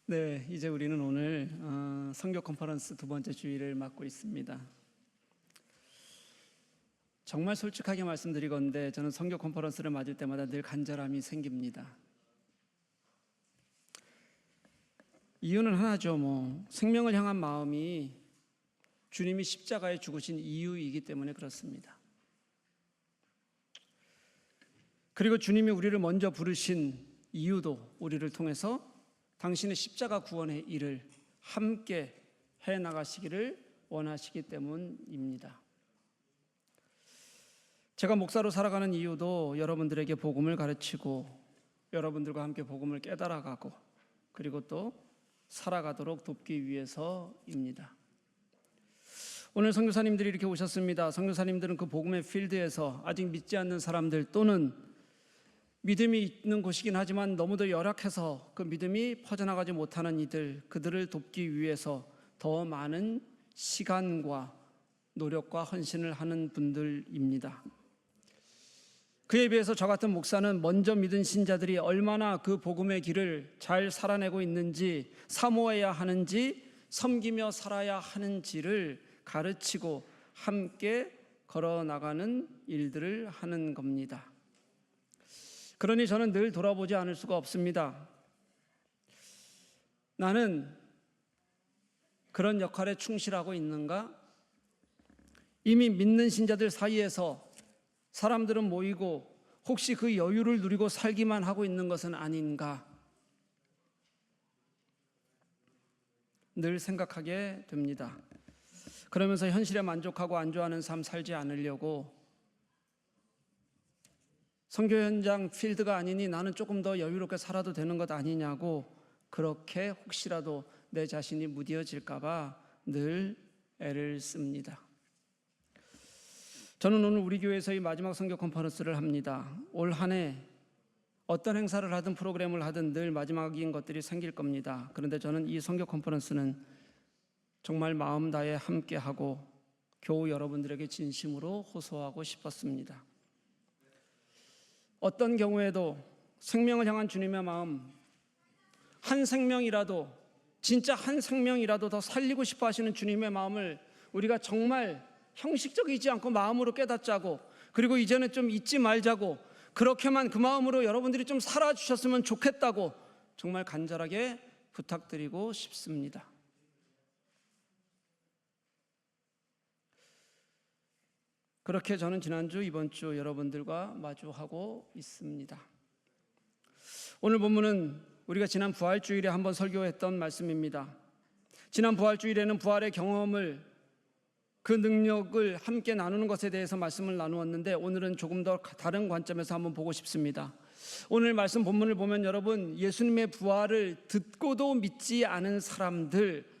네, 이제 우리는 오늘 선교 컨퍼런스 두 번째 주일을 맞고 있습니다. 정말 솔직하게 말씀드리건대 저는 선교 컨퍼런스를 맞을 때마다 늘 간절함이 생깁니다. 이유는 하나죠. 생명을 향한 마음이 주님이 십자가에 죽으신 이유이기 때문에 그렇습니다. 그리고 주님이 우리를 먼저 부르신 이유도 우리를 통해서 당신의 십자가 구원의 일을 함께 해나가시기를 원하시기 때문입니다. 제가 목사로 살아가는 이유도 여러분들에게 복음을 가르치고 여러분들과 함께 복음을 깨달아가고 그리고 또 살아가도록 돕기 위해서입니다. 오늘 선교사님들이 이렇게 오셨습니다. 선교사님들은 그 복음의 필드에서 아직 믿지 않는 사람들 또는 믿음이 있는 곳이긴 하지만 너무도 열악해서 그 믿음이 퍼져나가지 못하는 그들을 돕기 위해서 더 많은 시간과 노력과 헌신을 하는 분들입니다. 그에 비해서 저 같은 목사는 먼저 믿은 신자들이 얼마나 그 복음의 길을 잘 살아내고 있는지, 사모해야 하는지, 섬기며 살아야 하는지를 가르치고 함께 걸어나가는 일들을 하는 겁니다. 그러니 저는 늘 돌아보지 않을 수가 없습니다. 나는 그런 역할에 충실하고 있는가? 이미 믿는 신자들 사이에서 사람들은 모이고 혹시 그 여유를 누리고 살기만 하고 있는 것은 아닌가? 늘 생각하게 됩니다. 그러면서 현실에 만족하고 안주하는 삶 살지 않으려고 선교 현장 필드가 아니니 나는 조금 더 여유롭게 살아도 되는 것 아니냐고 그렇게 혹시라도 내 자신이 무뎌질까 봐 늘 애를 씁니다. 저는 오늘 우리 교회에서 이 마지막 선교 컨퍼런스를 합니다. 올 한 해 어떤 행사를 하든 프로그램을 하든 늘 마지막인 것들이 생길 겁니다. 그런데 저는 이 선교 컨퍼런스는 정말 마음 다해 함께하고 교우 여러분들에게 진심으로 호소하고 싶었습니다. 어떤 경우에도 생명을 향한 주님의 마음, 한 생명이라도, 진짜 한 생명이라도 더 살리고 싶어 하시는 주님의 마음을 우리가 정말 형식적이지 않고 마음으로 깨닫자고, 그리고 이제는 좀 잊지 말자고, 그렇게만 그 마음으로 여러분들이 좀 살아주셨으면 좋겠다고 정말 간절하게 부탁드리고 싶습니다. 그렇게 저는 지난주, 이번주 여러분들과 마주하고 있습니다. 오늘 본문은 우리가 지난 부활주일에 한번 설교했던 말씀입니다. 지난 부활주일에는 부활의 경험을, 그 능력을 함께 나누는 것에 대해서 말씀을 나누었는데 오늘은 조금 더 다른 관점에서 한번 보고 싶습니다. 오늘 말씀 본문을 보면 여러분, 예수님의 부활을 듣고도 믿지 않은 사람들,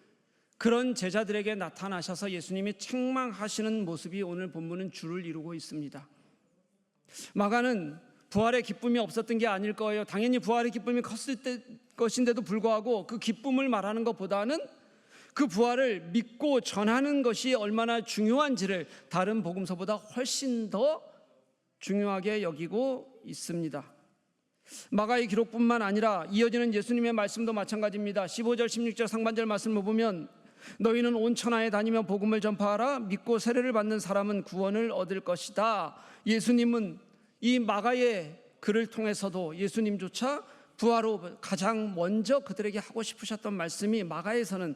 그런 제자들에게 나타나셔서 예수님이 책망하시는 모습이 오늘 본문은 주를 이루고 있습니다. 마가는 부활의 기쁨이 없었던 게 아닐 거예요. 당연히 부활의 기쁨이 컸을 것인데도 불구하고 그 기쁨을 말하는 것보다는 그 부활을 믿고 전하는 것이 얼마나 중요한지를 다른 복음서보다 훨씬 더 중요하게 여기고 있습니다. 마가의 기록뿐만 아니라 이어지는 예수님의 말씀도 마찬가지입니다. 15절 16절 상반절 말씀을 보면 너희는 온 천하에 다니며 복음을 전파하라. 믿고 세례를 받는 사람은 구원을 얻을 것이다. 예수님은 이 마가의 글을 통해서도 예수님조차 부활 후 가장 먼저 그들에게 하고 싶으셨던 말씀이 마가에서는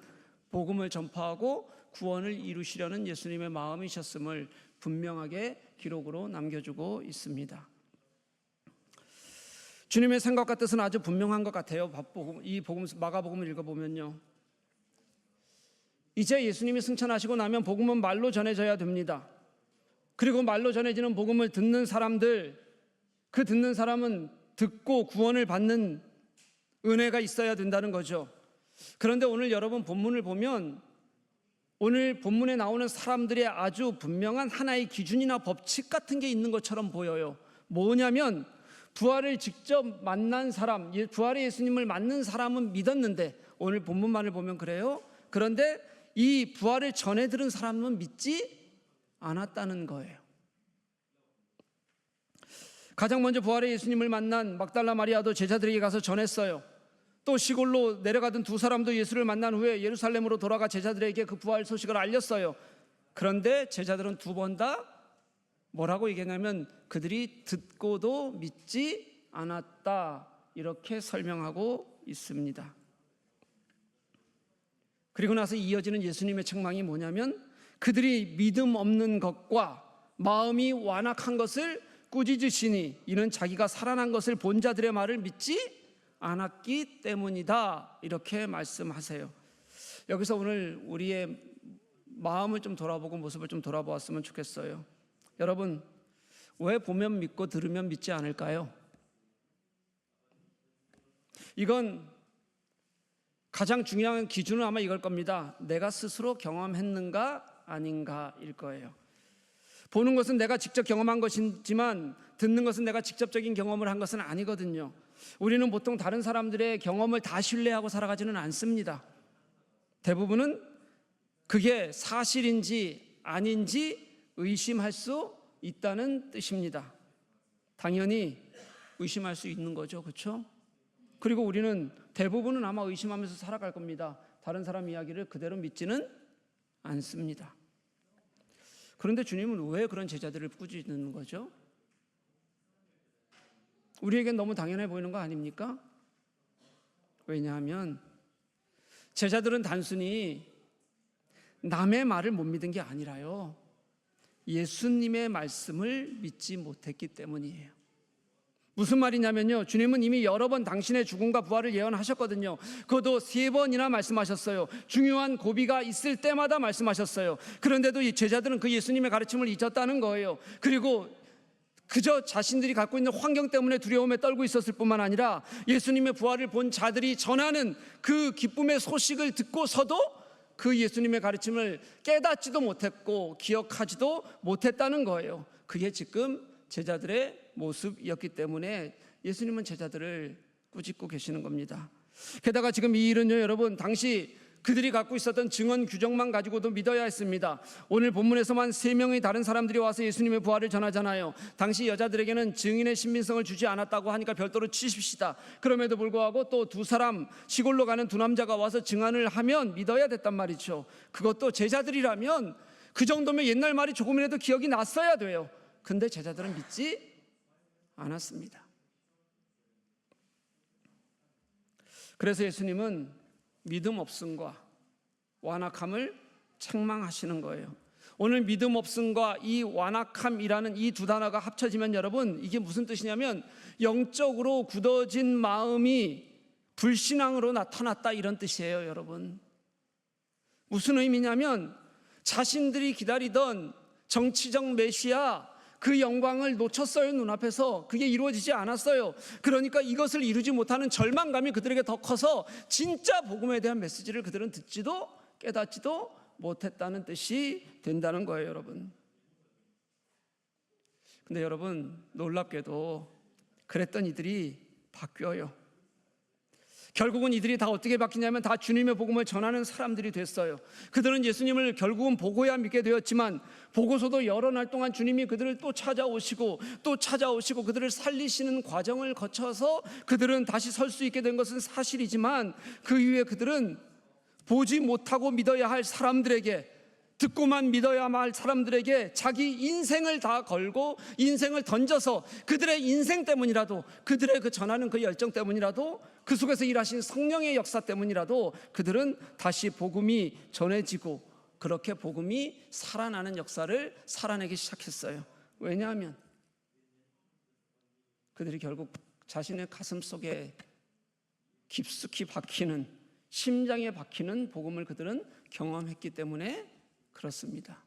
복음을 전파하고 구원을 이루시려는 예수님의 마음이셨음을 분명하게 기록으로 남겨주고 있습니다. 주님의 생각과 뜻은 아주 분명한 것 같아요. 이 마가복음을 읽어보면요, 이제 예수님이 승천하시고 나면 복음은 말로 전해져야 됩니다. 그리고 말로 전해지는 복음을 듣는 사람들, 그 듣는 사람은 듣고 구원을 받는 은혜가 있어야 된다는 거죠. 그런데 오늘 여러분 본문을 보면 오늘 본문에 나오는 사람들의 아주 분명한 하나의 기준이나 법칙 같은 게 있는 것처럼 보여요. 뭐냐면 부활을 직접 만난 사람, 부활의 예수님을 만난 사람은 믿었는데 오늘 본문만을 보면 그래요. 그런데 이 부활을 전해 들은 사람은 믿지 않았다는 거예요. 가장 먼저 부활의 예수님을 만난 막달라 마리아도 제자들에게 가서 전했어요. 또 시골로 내려가던 두 사람도 예수를 만난 후에 예루살렘으로 돌아가 제자들에게 그 부활 소식을 알렸어요. 그런데 제자들은 두 번 다 뭐라고 얘기하냐면 그들이 듣고도 믿지 않았다, 이렇게 설명하고 있습니다. 그리고 나서 이어지는 예수님의 책망이 뭐냐면 그들이 믿음 없는 것과 마음이 완악한 것을 꾸짖으시니 이는 자기가 살아난 것을 본 자들의 말을 믿지 않았기 때문이다, 이렇게 말씀하세요. 여기서 오늘 우리의 마음을 좀 돌아보고 모습을 좀 돌아보았으면 좋겠어요. 여러분, 왜 보면 믿고 들으면 믿지 않을까요? 이건 가장 중요한 기준은 아마 이걸 겁니다. 내가 스스로 경험했는가 아닌가일 거예요. 보는 것은 내가 직접 경험한 것이지만 듣는 것은 내가 직접적인 경험을 한 것은 아니거든요. 우리는 보통 다른 사람들의 경험을 다 신뢰하고 살아가지는 않습니다. 대부분은 그게 사실인지 아닌지 의심할 수 있다는 뜻입니다. 당연히 의심할 수 있는 거죠, 그렇죠? 그리고 우리는 대부분은 아마 의심하면서 살아갈 겁니다. 다른 사람 이야기를 그대로 믿지는 않습니다. 그런데 주님은 왜 그런 제자들을 꾸짖는 거죠? 우리에겐 너무 당연해 보이는 거 아닙니까? 왜냐하면 제자들은 단순히 남의 말을 못 믿은 게 아니라요, 예수님의 말씀을 믿지 못했기 때문이에요. 무슨 말이냐면요, 주님은 이미 여러 번 당신의 죽음과 부활을 예언하셨거든요. 그것도 3번이나 말씀하셨어요. 중요한 고비가 있을 때마다 말씀하셨어요. 그런데도 이 제자들은 그 예수님의 가르침을 잊었다는 거예요. 그리고 그저 자신들이 갖고 있는 환경 때문에 두려움에 떨고 있었을 뿐만 아니라 예수님의 부활을 본 자들이 전하는 그 기쁨의 소식을 듣고서도 그 예수님의 가르침을 깨닫지도 못했고 기억하지도 못했다는 거예요. 그게 지금 제자들의 모습이었기 때문에 예수님은 제자들을 꾸짖고 계시는 겁니다. 게다가 지금 이 일은요, 여러분, 당시 그들이 갖고 있었던 증언 규정만 가지고도 믿어야 했습니다. 오늘 본문에서만 3명의 다른 사람들이 와서 예수님의 부활을 전하잖아요. 당시 여자들에게는 증인의 신빙성을 주지 않았다고 하니까 별도로 치십시다. 그럼에도 불구하고 또 2사람, 시골로 가는 2남자가 와서 증언을 하면 믿어야 됐단 말이죠. 그것도 제자들이라면 그 정도면 옛날 말이 조금이라도 기억이 났어야 돼요. 근데 제자들은 믿지 않았습니다. 그래서 예수님은 믿음 없음과 완악함을 책망하시는 거예요. 오늘 믿음 없음과 이 완악함이라는 이 두 단어가 합쳐지면 여러분, 이게 무슨 뜻이냐면 영적으로 굳어진 마음이 불신앙으로 나타났다, 이런 뜻이에요. 여러분, 무슨 의미냐면 자신들이 기다리던 정치적 메시아, 그 영광을 놓쳤어요. 눈앞에서 그게 이루어지지 않았어요. 그러니까 이것을 이루지 못하는 절망감이 그들에게 더 커서 진짜 복음에 대한 메시지를 그들은 듣지도 깨닫지도 못했다는 뜻이 된다는 거예요, 여러분. 근데 여러분, 놀랍게도 그랬던 이들이 바뀌어요. 결국은 이들이 다 어떻게 바뀌냐면 다 주님의 복음을 전하는 사람들이 됐어요. 그들은 예수님을 결국은 보고야 믿게 되었지만 보고서도 여러 날 동안 주님이 그들을 또 찾아오시고 그들을 살리시는 과정을 거쳐서 그들은 다시 설 수 있게 된 것은 사실이지만 그 이후에 그들은 보지 못하고 믿어야 할 사람들에게, 듣고만 믿어야만 할 사람들에게 자기 인생을 다 걸고 인생을 던져서 그들의 인생 때문이라도, 그들의 그 전하는 그 열정 때문이라도, 그 속에서 일하신 성령의 역사 때문이라도 그들은 다시 복음이 전해지고 그렇게 복음이 살아나는 역사를 살아내기 시작했어요. 왜냐하면 그들이 결국 자신의 가슴 속에 깊숙이 박히는, 심장에 박히는 복음을 그들은 경험했기 때문에 그렇습니다.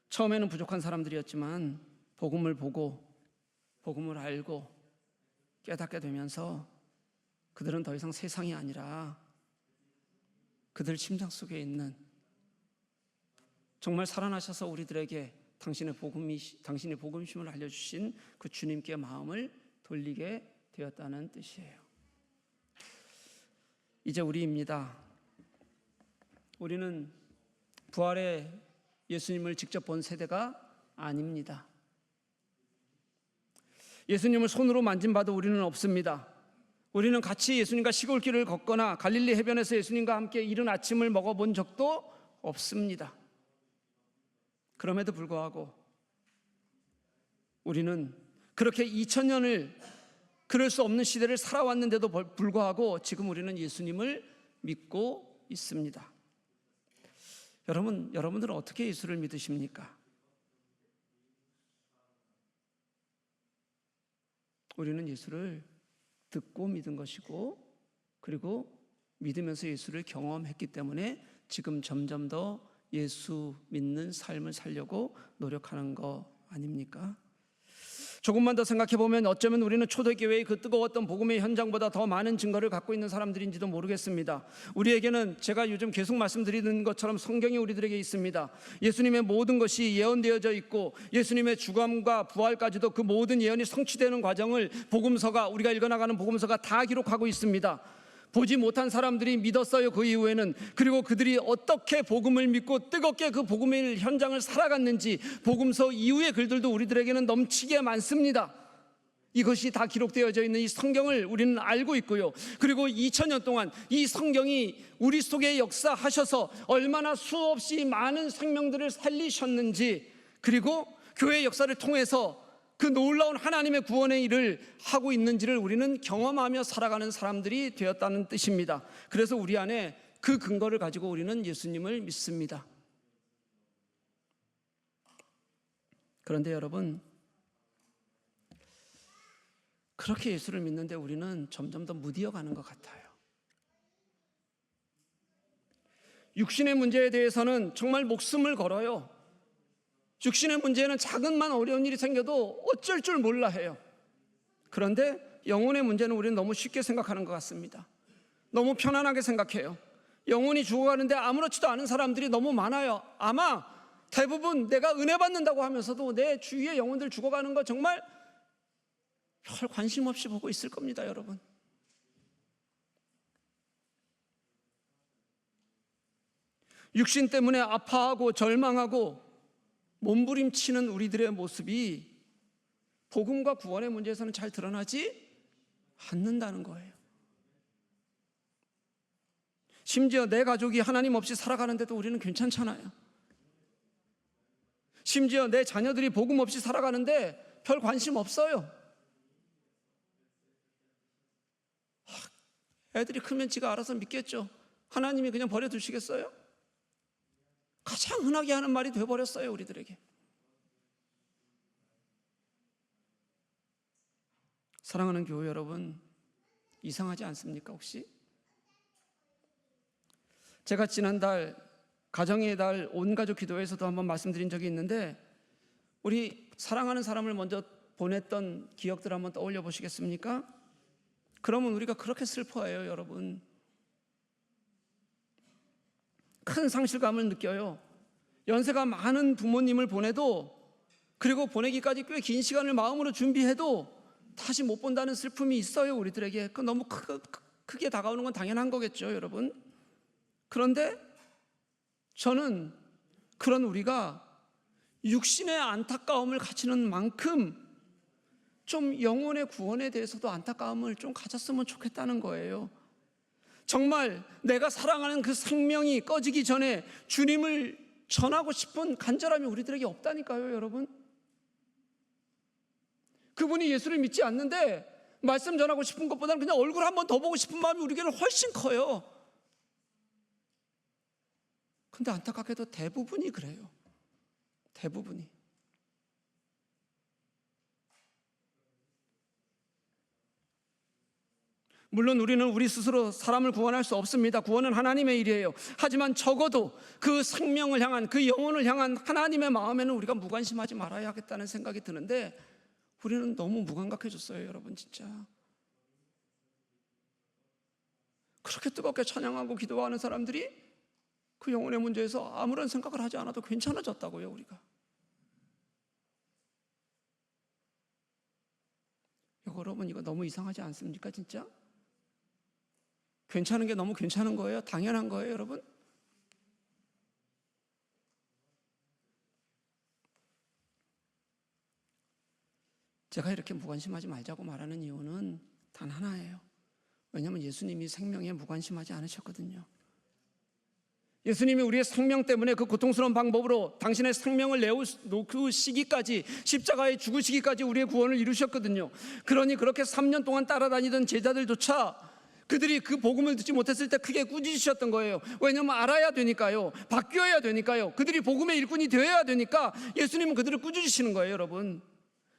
처음에는 부족한 사람들이었지만 복음을 보고 복음을 알고 깨닫게 되면서 그들은 더 이상 세상이 아니라 그들 심장 속에 있는, 정말 살아나셔서 우리들에게 당신의 복음심을 알려주신 그 주님께 마음을 돌리게 되었다는 뜻이에요. 이제 우리입니다. 우리는 부활의 예수님을 직접 본 세대가 아닙니다. 예수님을 손으로 만진 바도 우리는 없습니다. 우리는 같이 예수님과 시골길을 걷거나 갈릴리 해변에서 예수님과 함께 이른 아침을 먹어본 적도 없습니다. 그럼에도 불구하고 우리는 그렇게 2000년을 그럴 수 없는 시대를 살아왔는데도 불구하고 지금 우리는 예수님을 믿고 있습니다. 여러분들은 어떻게 예수를 믿으십니까? 우리는 예수를 듣고 믿은 것이고, 그리고 믿으면서 예수를 경험했기 때문에 지금 점점 더 예수 믿는 삶을 살려고 노력하는 거 아닙니까? 조금만 더 생각해 보면 어쩌면 우리는 초대교회의 그 뜨거웠던 복음의 현장보다 더 많은 증거를 갖고 있는 사람들인지도 모르겠습니다. 우리에게는 제가 요즘 계속 말씀드리는 것처럼 성경이 우리들에게 있습니다. 예수님의 모든 것이 예언되어져 있고 예수님의 죽음과 부활까지도 그 모든 예언이 성취되는 과정을 복음서가, 우리가 읽어나가는 복음서가 다 기록하고 있습니다. 보지 못한 사람들이 믿었어요, 그 이후에는. 그리고 그들이 어떻게 복음을 믿고 뜨겁게 그 복음의 현장을 살아갔는지 복음서 이후의 글들도 우리들에게는 넘치게 많습니다. 이것이 다 기록되어져 있는 이 성경을 우리는 알고 있고요. 그리고 2000년 동안 이 성경이 우리 속에 역사하셔서 얼마나 수없이 많은 생명들을 살리셨는지, 그리고 교회 역사를 통해서 그 놀라운 하나님의 구원의 일을 하고 있는지를 우리는 경험하며 살아가는 사람들이 되었다는 뜻입니다. 그래서 우리 안에 그 근거를 가지고 우리는 예수님을 믿습니다. 그런데 여러분, 그렇게 예수를 믿는데 우리는 점점 더 무디어가는 것 같아요. 육신의 문제에 대해서는 정말 목숨을 걸어요. 육신의 문제에는 작은만 어려운 일이 생겨도 어쩔 줄 몰라 해요. 그런데 영혼의 문제는 우리는 너무 쉽게 생각하는 것 같습니다. 너무 편안하게 생각해요. 영혼이 죽어가는데 아무렇지도 않은 사람들이 너무 많아요. 아마 대부분 내가 은혜 받는다고 하면서도 내 주위의 영혼들 죽어가는 거 정말 별 관심 없이 보고 있을 겁니다, 여러분. 육신 때문에 아파하고 절망하고 몸부림치는 우리들의 모습이 복음과 구원의 문제에서는 잘 드러나지 않는다는 거예요. 심지어 내 가족이 하나님 없이 살아가는데도 우리는 괜찮잖아요. 심지어 내 자녀들이 복음 없이 살아가는데 별 관심 없어요. 애들이 크면 지가 알아서 믿겠죠. 하나님이 그냥 버려두시겠어요? 가장 흔하게 하는 말이 되어버렸어요, 우리들에게. 사랑하는 교회 여러분, 이상하지 않습니까 혹시? 제가 지난달 가정의 달 온가족 기도회에서도 한번 말씀드린 적이 있는데, 우리 사랑하는 사람을 먼저 보냈던 기억들 한번 떠올려 보시겠습니까? 그러면 우리가 그렇게 슬퍼해요, 여러분. 큰 상실감을 느껴요. 연세가 많은 부모님을 보내도, 그리고 보내기까지 꽤 긴 시간을 마음으로 준비해도 다시 못 본다는 슬픔이 있어요, 우리들에게. 그 너무 크게 다가오는 건 당연한 거겠죠, 여러분. 그런데 저는 그런 우리가 육신의 안타까움을 가지는 만큼 좀 영혼의 구원에 대해서도 안타까움을 좀 가졌으면 좋겠다는 거예요. 정말 내가 사랑하는 그 생명이 꺼지기 전에 주님을 전하고 싶은 간절함이 우리들에게 없다니까요, 여러분. 그분이 예수를 믿지 않는데 말씀 전하고 싶은 것보다는 그냥 얼굴 한 번 더 보고 싶은 마음이 우리에게는 훨씬 커요. 근데 안타깝게도 대부분이 그래요. 대부분이. 물론 우리는 우리 스스로 사람을 구원할 수 없습니다. 구원은 하나님의 일이에요. 하지만 적어도 그 생명을 향한, 그 영혼을 향한 하나님의 마음에는 우리가 무관심하지 말아야 하겠다는 생각이 드는데, 우리는 너무 무감각해졌어요, 여러분. 진짜 그렇게 뜨겁게 찬양하고 기도하는 사람들이 그 영혼의 문제에서 아무런 생각을 하지 않아도 괜찮아졌다고요, 우리가. 여러분, 이거 너무 이상하지 않습니까, 진짜? 괜찮은 게 너무 괜찮은 거예요? 당연한 거예요, 여러분? 제가 이렇게 무관심하지 말자고 말하는 이유는 단 하나예요. 왜냐하면 예수님이 생명에 무관심하지 않으셨거든요. 예수님이 우리의 생명 때문에 그 고통스러운 방법으로 당신의 생명을 그 시기까지, 십자가에 죽으시기까지 우리의 구원을 이루셨거든요. 그러니 그렇게 3년 동안 따라다니던 제자들조차 그들이 그 복음을 듣지 못했을 때 크게 꾸짖으셨던 거예요. 왜냐하면 알아야 되니까요. 바뀌어야 되니까요. 그들이 복음의 일꾼이 되어야 되니까 예수님은 그들을 꾸짖으시는 거예요, 여러분.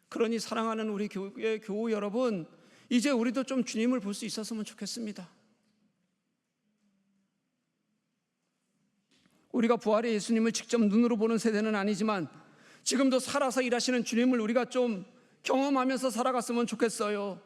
그러니 사랑하는 우리 교회 교우 여러분, 이제 우리도 좀 주님을 볼 수 있었으면 좋겠습니다. 우리가 부활의 예수님을 직접 눈으로 보는 세대는 아니지만 지금도 살아서 일하시는 주님을 우리가 좀 경험하면서 살아갔으면 좋겠어요.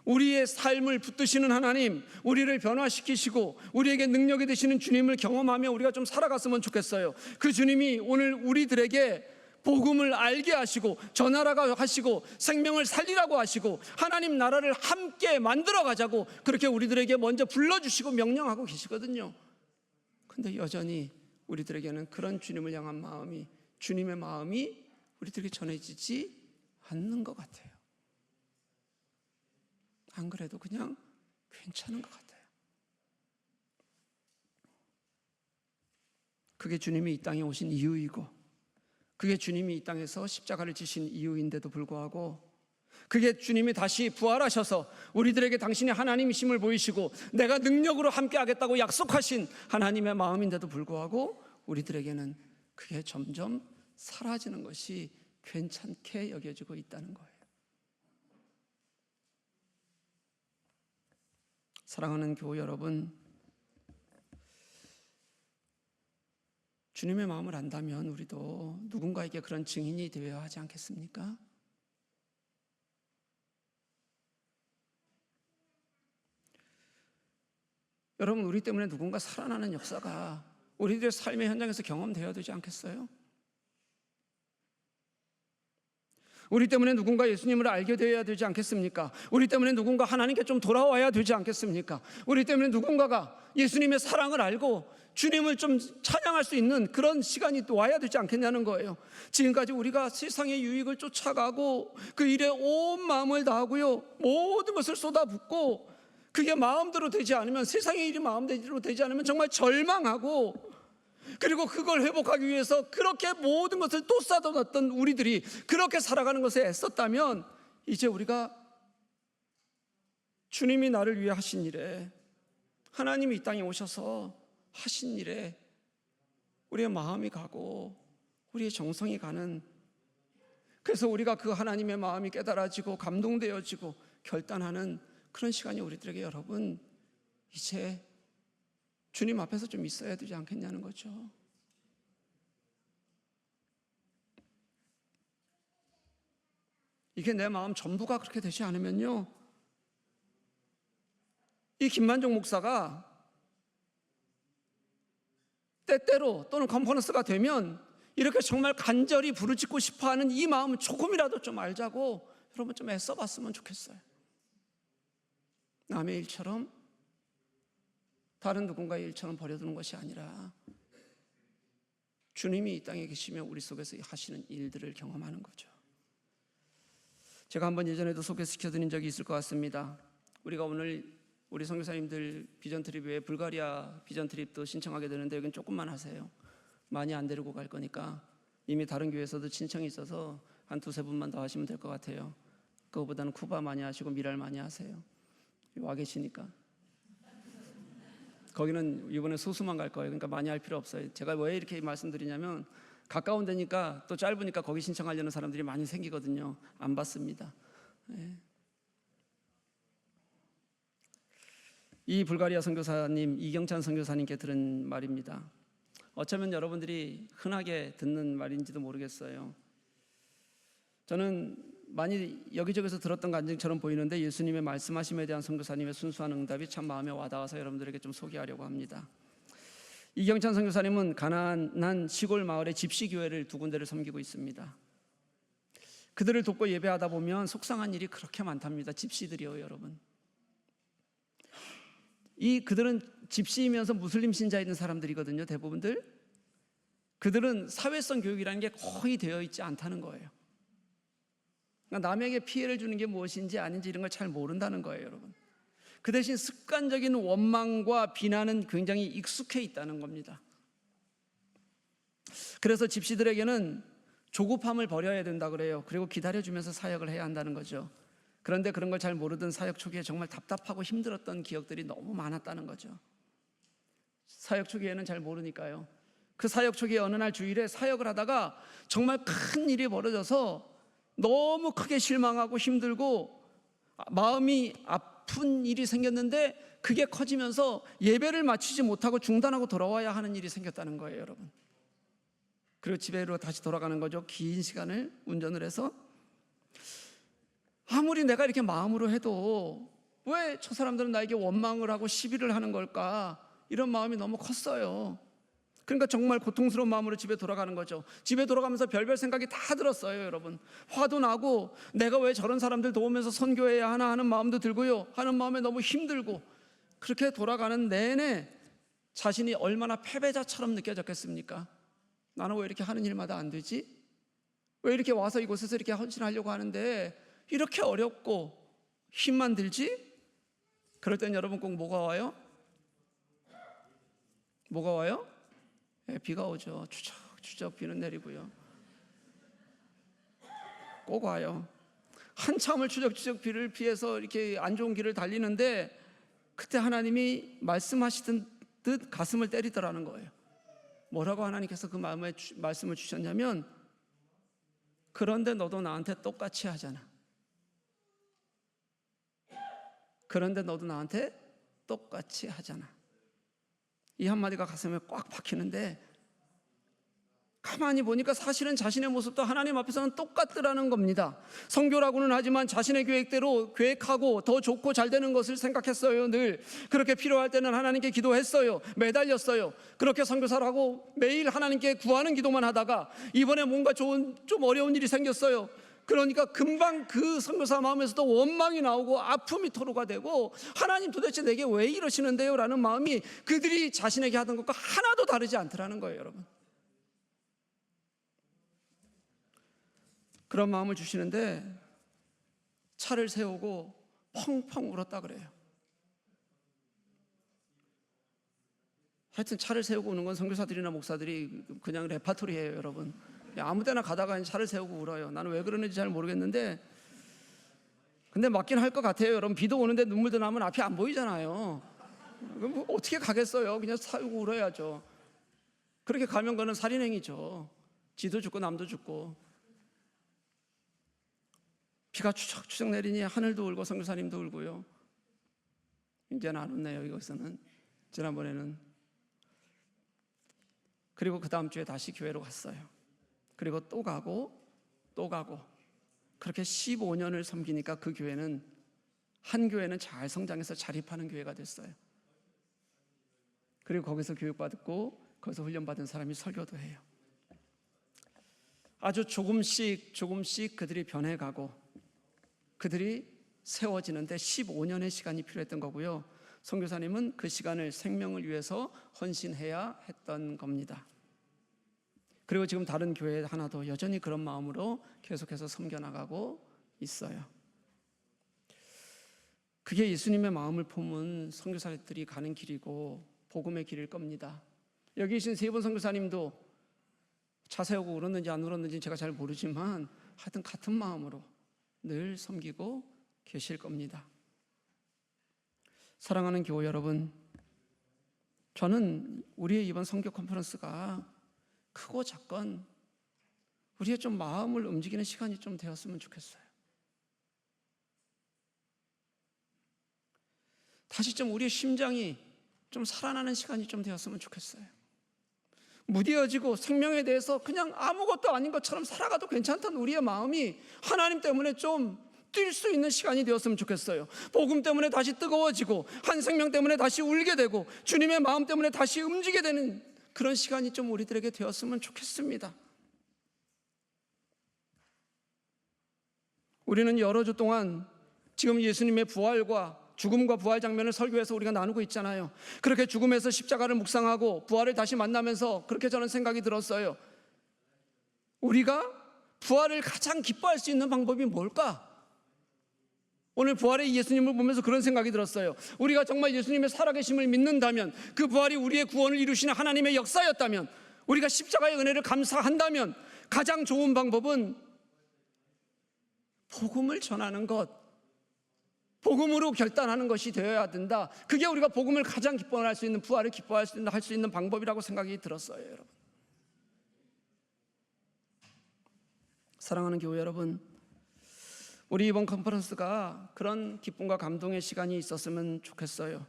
우리의 삶을 붙드시는 하나님, 우리를 변화시키시고 우리에게 능력이 되시는 주님을 경험하며 우리가 좀 살아갔으면 좋겠어요. 그 주님이 오늘 우리들에게 복음을 알게 하시고 전하라고 하시고 생명을 살리라고 하시고 하나님 나라를 함께 만들어 가자고 그렇게 우리들에게 먼저 불러주시고 명령하고 계시거든요. 근데 여전히 우리들에게는 그런 주님을 향한 마음이, 주님의 마음이 우리들에게 전해지지 않는 것 같아요. 안 그래도 그냥 괜찮은 것 같아요. 그게 주님이 이 땅에 오신 이유이고, 그게 주님이 이 땅에서 십자가를 지신 이유인데도 불구하고, 그게 주님이 다시 부활하셔서 우리들에게 당신의 하나님이심을 보이시고 내가 능력으로 함께 하겠다고 약속하신 하나님의 마음인데도 불구하고 우리들에게는 그게 점점 사라지는 것이 괜찮게 여겨지고 있다는 거예요. 사랑하는 교우 여러분, 주님의 마음을 안다면 우리도 누군가에게 그런 증인이 되어야 하지 않겠습니까? 여러분, 우리 때문에 누군가 살아나는 역사가 우리들의 삶의 현장에서 경험되어야 되지 않겠어요? 우리 때문에 누군가 예수님을 알게 되어야 되지 않겠습니까? 우리 때문에 누군가 하나님께 좀 돌아와야 되지 않겠습니까? 우리 때문에 누군가가 예수님의 사랑을 알고 주님을 좀 찬양할 수 있는 그런 시간이 또 와야 되지 않겠냐는 거예요. 지금까지 우리가 세상의 유익을 쫓아가고 그 일에 온 마음을 다하고요, 모든 것을 쏟아붓고 그게 마음대로 되지 않으면, 세상의 일이 마음대로 되지 않으면 정말 절망하고, 그리고 그걸 회복하기 위해서 그렇게 모든 것을 또 쏟아놨던 우리들이 그렇게 살아가는 것에 애썼다면, 이제 우리가 주님이 나를 위해 하신 일에, 하나님이 이 땅에 오셔서 하신 일에 우리의 마음이 가고 우리의 정성이 가는, 그래서 우리가 그 하나님의 마음이 깨달아지고 감동되어지고 결단하는 그런 시간이 우리들에게 여러분 이제 주님 앞에서 좀 있어야 되지 않겠냐는 거죠. 이게 내 마음 전부가 그렇게 되지 않으면요, 이 김만종 목사가 때때로 또는 컨퍼런스가 되면 이렇게 정말 간절히 부르짖고 싶어하는 이 마음은 조금이라도 좀 알자고 여러분 좀 애써봤으면 좋겠어요. 남의 일처럼, 다른 누군가의 일처럼 버려두는 것이 아니라 주님이 이 땅에 계시며 우리 속에서 하시는 일들을 경험하는 거죠. 제가 한번 예전에도 소개시켜드린 적이 있을 것 같습니다. 우리가 오늘 우리 선교사님들 비전 트립 외에 불가리아 비전 트립도 신청하게 되는데 여긴 조금만 하세요. 많이 안 데리고 갈 거니까. 이미 다른 교회에서도 신청이 있어서 한 두세 분만 더 하시면 될 것 같아요. 그거보다는 쿠바 많이 하시고 미랄 많이 하세요. 와 계시니까. 거기는 이번에 소수만 갈 거예요. 그러니까 많이 할 필요 없어요. 제가 왜 이렇게 말씀드리냐면 가까운 데니까 또 짧으니까 거기 신청하려는 사람들이 많이 생기거든요. 안 받습니다. 네. 이 불가리아 선교사님, 이경찬 선교사님께 들은 말입니다. 어쩌면 여러분들이 흔하게 듣는 말인지도 모르겠어요. 저는 많이 여기저기서 들었던 간증처럼 보이는데 예수님의 말씀하심에 대한 선교사님의 순수한 응답이 참 마음에 와닿아서 여러분들에게 좀 소개하려고 합니다. 이경찬 선교사님은 가난한 시골 마을의 집시교회를 두 군데를 섬기고 있습니다. 그들을 돕고 예배하다 보면 속상한 일이 그렇게 많답니다. 집시들이요, 여러분. 그들은 집시이면서 무슬림 신자 있는 사람들이거든요, 대부분들. 그들은 사회성 교육이라는 게 거의 되어 있지 않다는 거예요. 그러니까 남에게 피해를 주는 게 무엇인지 아닌지 이런 걸 잘 모른다는 거예요, 여러분. 그 대신 습관적인 원망과 비난은 굉장히 익숙해 있다는 겁니다. 그래서 집시들에게는 조급함을 버려야 된다 그래요. 그리고 기다려주면서 사역을 해야 한다는 거죠. 그런데 그런 걸 잘 모르던 사역 초기에 정말 답답하고 힘들었던 기억들이 너무 많았다는 거죠. 사역 초기에는 잘 모르니까요. 그 사역 초기에 어느 날 주일에 사역을 하다가 정말 큰 일이 벌어져서 너무 크게 실망하고 힘들고 마음이 아픈 일이 생겼는데, 그게 커지면서 예배를 마치지 못하고 중단하고 돌아와야 하는 일이 생겼다는 거예요, 여러분. 그리고 집에로 다시 돌아가는 거죠. 긴 시간을 운전을 해서. 아무리 내가 이렇게 마음으로 해도 왜 저 사람들은 나에게 원망을 하고 시비를 하는 걸까, 이런 마음이 너무 컸어요. 그러니까 정말 고통스러운 마음으로 집에 돌아가는 거죠. 집에 돌아가면서 별별 생각이 다 들었어요, 여러분. 화도 나고 내가 왜 저런 사람들 도우면서 선교해야 하나 하는 마음도 들고요, 하는 마음에 너무 힘들고. 그렇게 돌아가는 내내 자신이 얼마나 패배자처럼 느껴졌겠습니까? 나는 왜 이렇게 하는 일마다 안 되지? 왜 이렇게 와서 이곳에서 이렇게 헌신하려고 하는데 이렇게 어렵고 힘만 들지? 그럴 땐 여러분 꼭 뭐가 와요? 뭐가 와요? 비가 오죠. 추적추적 비는 내리고요. 꼭 와요. 한참을 추적추적 비를 피해서 이렇게 안 좋은 길을 달리는데, 그때 하나님이 말씀하시던 듯 가슴을 때리더라는 거예요. 뭐라고 하나님께서 그 마음에 말씀을 주셨냐면, 그런데 너도 나한테 똑같이 하잖아. 그런데 너도 나한테 똑같이 하잖아. 이 한마디가 가슴에 꽉 박히는데, 가만히 보니까 사실은 자신의 모습도 하나님 앞에서는 똑같더라는 겁니다. 선교라고는 하지만 자신의 계획대로 계획하고 더 좋고 잘 되는 것을 생각했어요. 늘 그렇게 필요할 때는 하나님께 기도했어요. 매달렸어요. 그렇게 선교사라고 매일 하나님께 구하는 기도만 하다가 이번에 뭔가 좀 어려운 일이 생겼어요. 그러니까 금방 그 선교사 마음에서도 원망이 나오고 아픔이 토로가 되고, 하나님 도대체 내게 왜 이러시는데요? 라는 마음이 그들이 자신에게 하던 것과 하나도 다르지 않더라는 거예요, 여러분. 그런 마음을 주시는데 차를 세우고 펑펑 울었다 그래요. 하여튼 차를 세우고 우는 건 선교사들이나 목사들이 그냥 레파토리예요, 여러분. 아무 데나 가다가 차를 세우고 울어요. 나는 왜 그러는지 잘 모르겠는데, 근데 맞긴 할 것 같아요. 여러분, 비도 오는데 눈물도 나면 앞이 안 보이잖아요. 그럼 뭐 어떻게 가겠어요? 그냥 세우고 울어야죠. 그렇게 가면 그는 살인행위죠. 지도 죽고 남도 죽고. 비가 추적추적 내리니 하늘도 울고 선교사님도 울고요. 이제는 안 웃네요, 이것은. 지난번에는. 그리고 그 다음 주에 다시 교회로 갔어요. 그리고 또 가고 또 가고. 그렇게 15년을 섬기니까 그 교회는, 한 교회는 잘 성장해서 자립하는 교회가 됐어요. 그리고 거기서 교육받고 거기서 훈련받은 사람이 설교도 해요. 아주 조금씩 그들이 변해가고 그들이 세워지는데 15년의 시간이 필요했던 거고요. 선교사님은 그 시간을 생명을 위해서 헌신해야 했던 겁니다. 그리고 지금 다른 교회 하나도 여전히 그런 마음으로 계속해서 섬겨나가고 있어요. 그게 예수님의 마음을 품은 선교사들이 가는 길이고 복음의 길일 겁니다. 여기 계신 세 분 선교사님도 차 세우고 울었는지 안 울었는지 제가 잘 모르지만 하여튼 같은 마음으로 늘 섬기고 계실 겁니다. 사랑하는 교회 여러분, 저는 우리의 이번 선교 컨퍼런스가 크고 작건 우리의 좀 마음을 움직이는 시간이 좀 되었으면 좋겠어요. 다시 좀 우리의 심장이 좀 살아나는 시간이 좀 되었으면 좋겠어요. 무뎌지고 생명에 대해서 그냥 아무것도 아닌 것처럼 살아가도 괜찮다는 우리의 마음이 하나님 때문에 좀 뛸 수 있는 시간이 되었으면 좋겠어요. 복음 때문에 다시 뜨거워지고 한 생명 때문에 다시 울게 되고 주님의 마음 때문에 다시 움직이게 되는 그런 시간이 좀 우리들에게 되었으면 좋겠습니다. 우리는 여러 주 동안 지금 예수님의 부활과 죽음과 부활 장면을 설교해서 우리가 나누고 있잖아요. 그렇게 죽음에서 십자가를 묵상하고 부활을 다시 만나면서 그렇게 저는 생각이 들었어요. 우리가 부활을 가장 기뻐할 수 있는 방법이 뭘까? 오늘 부활의 예수님을 보면서 그런 생각이 들었어요. 우리가 정말 예수님의 살아계심을 믿는다면, 그 부활이 우리의 구원을 이루시는 하나님의 역사였다면, 우리가 십자가의 은혜를 감사한다면 가장 좋은 방법은 복음을 전하는 것, 복음으로 결단하는 것이 되어야 된다. 그게 우리가 복음을 가장 기뻐할 수 있는, 부활을 기뻐할 수 있는 방법이라고 생각이 들었어요. 여러분, 사랑하는 교회 여러분, 우리 이번 컨퍼런스가 그런 기쁨과 감동의 시간이 있었으면 좋겠어요.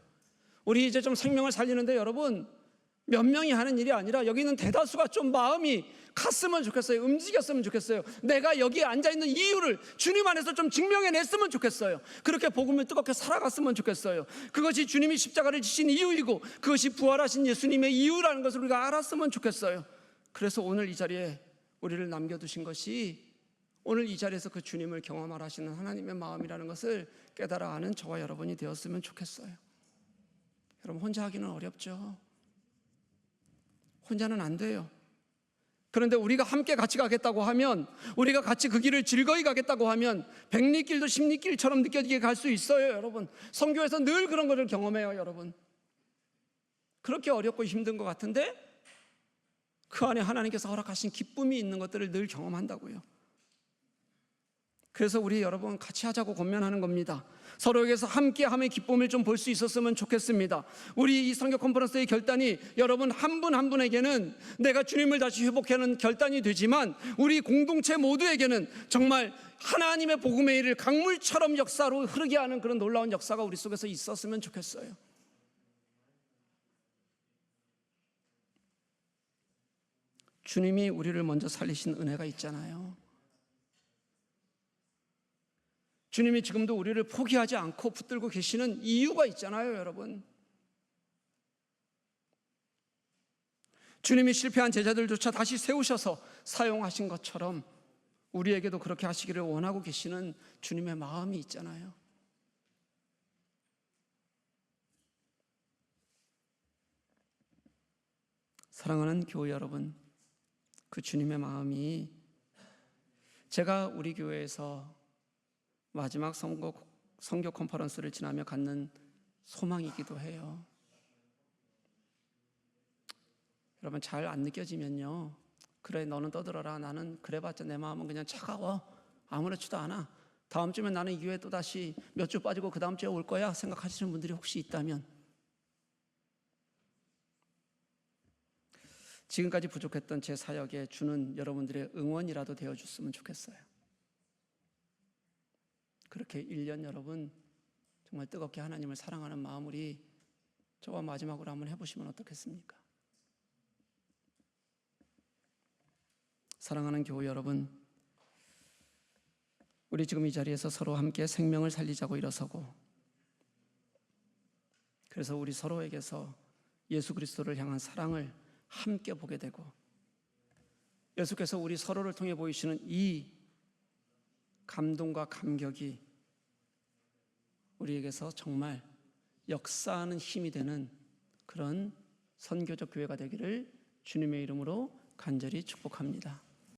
우리 이제 좀 생명을 살리는데 여러분, 몇 명이 하는 일이 아니라 여기 있는 대다수가 좀 마음이 갔으면 좋겠어요. 움직였으면 좋겠어요. 내가 여기에 앉아있는 이유를 주님 안에서 좀 증명해냈으면 좋겠어요. 그렇게 복음을 뜨겁게 살아갔으면 좋겠어요. 그것이 주님이 십자가를 지신 이유이고, 그것이 부활하신 예수님의 이유라는 것을 우리가 알았으면 좋겠어요. 그래서 오늘 이 자리에 우리를 남겨두신 것이, 오늘 이 자리에서 그 주님을 경험하라 하시는 하나님의 마음이라는 것을 깨달아 아는 저와 여러분이 되었으면 좋겠어요. 여러분, 혼자 하기는 어렵죠. 혼자는 안 돼요. 그런데 우리가 함께 같이 가겠다고 하면, 우리가 같이 그 길을 즐거이 가겠다고 하면 백리길도 십리길처럼 느껴지게 갈 수 있어요. 여러분, 선교에서 늘 그런 것을 경험해요. 여러분, 그렇게 어렵고 힘든 것 같은데 그 안에 하나님께서 허락하신 기쁨이 있는 것들을 늘 경험한다고요. 그래서 우리 여러분 같이 하자고 권면하는 겁니다. 서로에게서 함께함의 기쁨을 좀 볼 수 있었으면 좋겠습니다. 우리 이 선교 컨퍼런스의 결단이 여러분 한 분 한 분에게는 내가 주님을 다시 회복하는 결단이 되지만, 우리 공동체 모두에게는 정말 하나님의 복음의 일을 강물처럼 역사로 흐르게 하는 그런 놀라운 역사가 우리 속에서 있었으면 좋겠어요. 주님이 우리를 먼저 살리신 은혜가 있잖아요. 주님이 지금도 우리를 포기하지 않고 붙들고 계시는 이유가 있잖아요. 여러분, 주님이 실패한 제자들조차 다시 세우셔서 사용하신 것처럼 우리에게도 그렇게 하시기를 원하고 계시는 주님의 마음이 있잖아요. 사랑하는 교회 여러분, 그 주님의 마음이 제가 우리 교회에서 마지막 선교 컨퍼런스를 지나며 갖는 소망이기도 해요. 여러분, 잘 안 느껴지면요, 그래 너는 떠들어라, 나는 그래봤자 내 마음은 그냥 차가워, 아무렇지도 않아, 다음 주면 나는 이 교회 또다시 몇 주 빠지고 그 다음 주에 올 거야 생각하시는 분들이 혹시 있다면, 지금까지 부족했던 제 사역에 주는 여러분들의 응원이라도 되어줬으면 좋겠어요. 그렇게 1년 여러분 정말 뜨겁게 하나님을 사랑하는 마음, 우리 저와 마지막으로 한번 해보시면 어떻겠습니까? 사랑하는 교회 여러분, 우리 지금 이 자리에서 서로 함께 생명을 살리자고 일어서고, 그래서 우리 서로에게서 예수 그리스도를 향한 사랑을 함께 보게 되고, 예수께서 우리 서로를 통해 보이시는 이 감동과 감격이 우리에게서 정말 역사하는 힘이 되는 그런 선교적 교회가 되기를 주님의 이름으로 간절히 축복합니다.